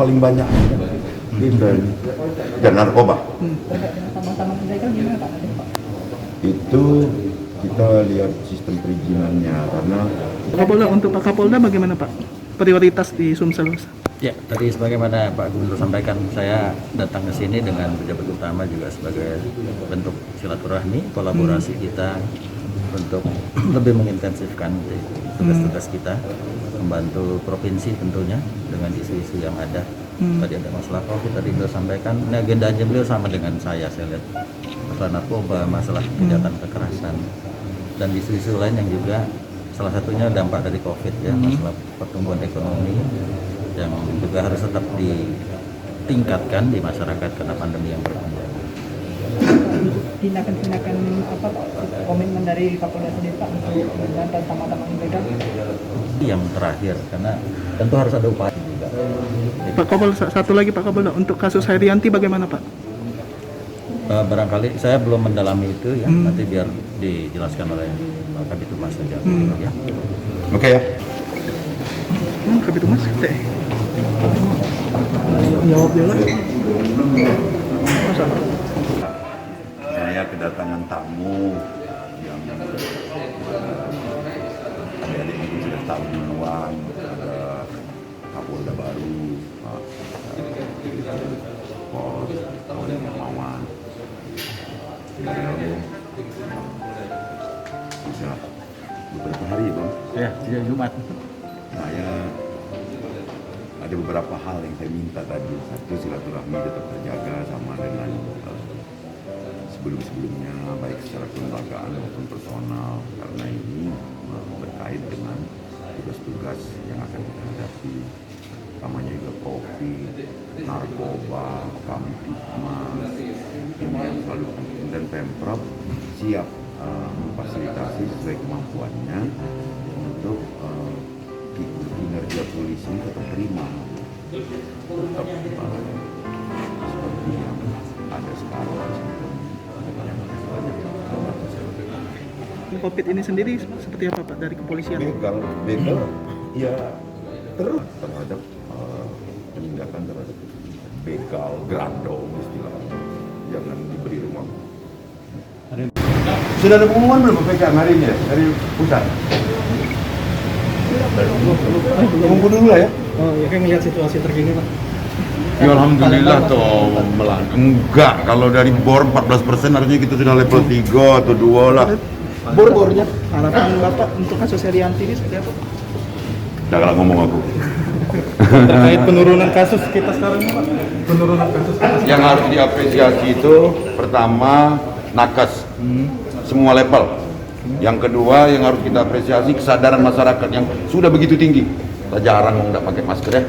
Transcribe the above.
paling banyak kita dan narkoba. Sama-sama ilegal gimana Pak? Itu kita lihat sistem perizinannya karena Kapolda, untuk Pak Kapolda bagaimana Pak? Prioritas di Sumsel. Ya, tadi sebagaimana Pak Gubernur sampaikan, saya datang ke sini dengan pejabat utama juga sebagai bentuk silaturahmi, kolaborasi kita untuk lebih mengintensifkan tugas-tugas kita, membantu provinsi tentunya dengan isu-isu yang ada. Tadi ada masalah COVID, tadi beliau sampaikan, ini agendanya beliau sama dengan saya lihat. Masalah narkoba, masalah kejahatan kekerasan, dan isu-isu lain yang juga salah satunya dampak dari COVID ya, masalah pertumbuhan ekonomi yang juga harus tetap ditingkatkan di masyarakat karena pandemi yang berpanjang. Tindakan-tindakan apa Pak? Komitmen dari Kapolda sendiri Pak untuk memberantas teman-teman ilegal? Yang terakhir, karena tentu harus ada upaya juga. Pak Kapolda, satu lagi Pak Kapolda, untuk kasus Hairyanti bagaimana Pak? Barangkali saya belum mendalami itu ya, nanti biar dijelaskan oleh Pak Kabid Humas saja. Ya. oke ya. Kabid Humas, teh. Jawab dia lagi. Masalah. Saya kedatangan tamu yang adik-adik itu sudah tahu duluan, ada Kapolda baru, Pak Pos, Polri Hermawan. Sudah beberapa hari Bang. Ya, sejak Jumat. Saya ada beberapa hal yang saya minta tadi. Satu, silaturahmi tetap terjaga sama dengan sebelum-sebelumnya, baik secara kelembagaan maupun personal, karena ini berkait dengan tugas-tugas yang akan kita hadapi, utamanya juga COVID, narkoba, kamtipmas, ini yang selalu penting, dan Pemprov siap memfasilitasi sesuai kemampuannya untuk kinerja polisi tetap prima, tetap seperti yang ada sekarang. COVID ini sendiri seperti apa Pak dari kepolisian? Begal, ya terus terhadap penindakan terhadap begal, gerandong istilahnya, jangan diberi ruang. Sudah ada pengumuman belum PPKM hari ini ya? Dari pusat? Tunggu dulu lah ya. Oh ya, kan melihat situasi terkini Pak. Ya Alhamdulillah toh enggak, kalau dari BOR 14% harusnya kita sudah level 3 atau 2 lah. Bor-bornya harapan Bapak untuk kasus Hairyanti ini seperti apa? Jangan ngomong aku. Terkait penurunan kasus kita sekarang Pak. Penurunan kasus. Yang harus diapresiasi itu pertama nakes, semua level. Yang kedua yang harus kita apresiasi kesadaran masyarakat yang sudah begitu tinggi. Kita jarang nggak pakai masker ya.